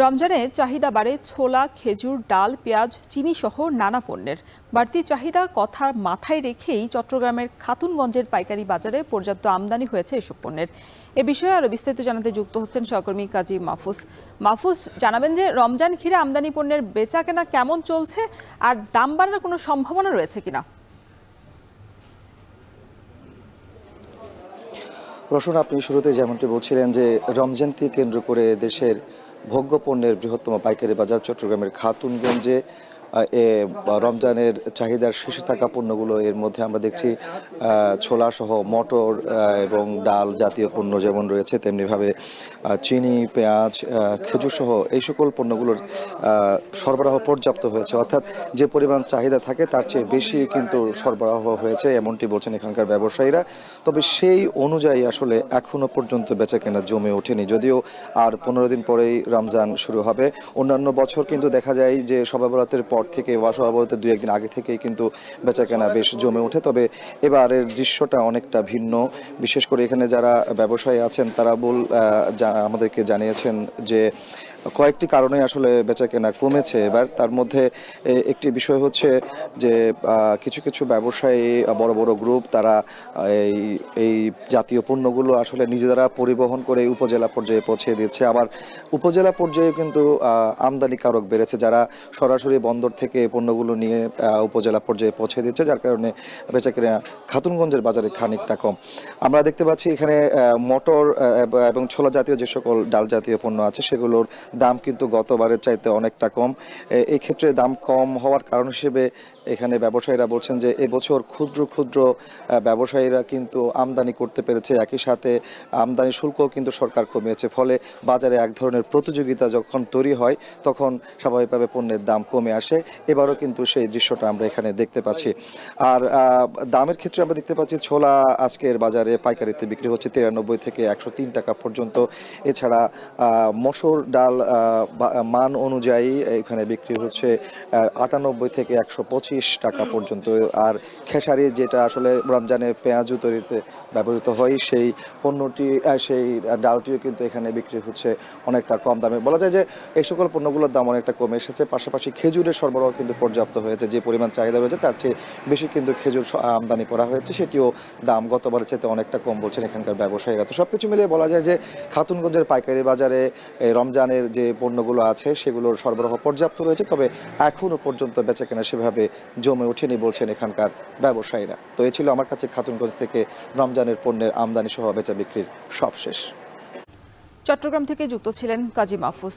রমজানে চাহিদা বাড়ে ছোলা, খেজুর, ডাল, পেঁয়াজ, চিনি সহ নানা পণ্যের। বাড়তি চাহিদা কথা মাথায় রেখেই চট্টগ্রামের খাতুনগঞ্জের পাইকারি বাজারে পর্যাপ্ত আমদানি হয়েছে এসব পণ্যের। এ বিষয়ে আরও বিস্তারিত জানাতে যুক্ত হচ্ছেন সহকর্মী কাজী মাহফুজ। মাহফুজ, জানাবেন যে রমজান ঘিরে আমদানি পণ্যের বেচাকেনা কেমন চলছে আর দাম বাড়ার কোনো সম্ভাবনা রয়েছে কিনা? রসুন, আপনি শুরুতে যেমনটি বলছিলেন যে রমজানকে কেন্দ্র করে দেশের ভোগ্য পণ্যের বৃহত্তম পাইকারি বাজার চট্টগ্রামের খাতুনগঞ্জে রমজানের চাহিদার শীর্ষে থাকা পণ্যগুলো এর মধ্যে আমরা দেখছি ছোলা সহ মটর এবং ডাল জাতীয় পণ্য যেমন রয়েছে, তেমনিভাবে চিনি, পেঁয়াজ, খেজুর সহ এই সকল পণ্যগুলোর সরবরাহ পর্যাপ্ত হয়েছে। অর্থাৎ যে পরিমাণ চাহিদা থাকে তার চেয়ে বেশি কিন্তু সরবরাহ হয়েছে, এমনটি বলছেন এখানকার ব্যবসায়ীরা। তবে সেই অনুযায়ী আসলে এখনো পর্যন্ত বেচাকেনা জমে ওঠেনি, যদিও আর 15 দিন পরেই রমজান শুরু হবে। অন্যান্য বছর কিন্তু দেখা যায় যে শবে বরাতের পর থেকে বা শবে বরাতের 2-1 দিন আগে থেকেই কিন্তু বেচাকেনা বেশ জমে ওঠে। তবে এবারের দৃশ্যটা অনেকটা ভিন্ন। বিশেষ করে এখানে যারা ব্যবসায়ী আছেন তারা আমাদেরকে জানিয়েছেন যে কয়েকটি কারণে আসলে বেচাকেনা কমেছে এবার। তার মধ্যে একটি বিষয় হচ্ছে যে কিছু কিছু ব্যবসায়ী, বড় বড় গ্রুপ, তারা এই জাতীয় পণ্যগুলো আসলে নিজেরা পরিবহন করে উপজেলা পর্যায়ে পৌঁছে দিচ্ছে। আবার উপজেলা পর্যায়ে কিন্তু আমদানিকারক বেড়েছে, যারা সরাসরি বন্দর থেকে পণ্যগুলো নিয়ে উপজেলা পর্যায়ে পৌঁছে দিচ্ছে, যার কারণে বেচাকেনা খাতুনগঞ্জের বাজারে খানিকটা কম। আমরা দেখতে পাচ্ছি এখানে মটর এবং ছোলা জাতীয় যে সকল ডাল জাতীয় পণ্য আছে সেগুলোর দাম কিন্তু গতবারের চাইতে অনেকটা কম। এই ক্ষেত্রে দাম কম হওয়ার কারণ হিসেবে এখানে ব্যবসায়ীরা বলছেন যে এবছর ক্ষুদ্র ক্ষুদ্র ব্যবসায়ীরা কিন্তু আমদানি করতে পেরেছে, একই সাথে আমদানি শুল্কও কিন্তু সরকার কমিয়েছে। ফলে বাজারে এক ধরনের প্রতিযোগিতা যখন তৈরি হয় তখন স্বাভাবিকভাবে পণ্যের দাম কমে আসে। এবারও কিন্তু সেই দৃশ্যটা আমরা এখানে দেখতে পাচ্ছি। আর দামের ক্ষেত্রে আমরা দেখতে পাচ্ছি ছোলা আজকের বাজারে পাইকারিতে বিক্রি হচ্ছে 93 থেকে 103 টাকা পর্যন্ত। এছাড়া মসুর ডাল মান অনুযায়ী এখানে বিক্রি হচ্ছে 98 থেকে 125 টাকা পর্যন্ত। আর খেসারি, যেটা আসলে রমজানে পেঁয়াজু তৈরিতে ব্যবহৃত হয়, সেই পণ্যটি সেই ডালটিও কিন্তু এখানে বিক্রি হচ্ছে অনেকটা কম দামে। বলা যায় যে এই সকল পণ্যগুলোর দাম অনেকটা কমে এসেছে। পাশাপাশি খেজুরের সরবরাহ কিন্তু পর্যাপ্ত হয়েছে, যে পরিমাণ চাহিদা রয়েছে তার চেয়ে বেশি কিন্তু খেজুর আমদানি করা হয়েছে, সেটিও দাম গতবারের চাইতে অনেকটা কম বলছেন এখানকার ব্যবসায়ীরা। তো সবকিছু মিলিয়ে বলা যায় যে খাতুনগঞ্জের পাইকারি বাজারে রমজানের যে পণ্যগুলো আছে সেগুলোর সরবরাহ পর্যাপ্ত রয়েছে, তবে এখনও পর্যন্ত বেচাকেনা সেভাবে জমে ওঠেনি বলছেন এখানকার ব্যবসায়ীরা। তো এ ছিল আমার কাছে খাতুনগঞ্জ থেকে রমজানের পণ্যের আমদানি সহ বেচা বিক্রির সবশেষ। চট্টগ্রাম থেকে যুক্ত ছিলেন কাজী মাহফুজ।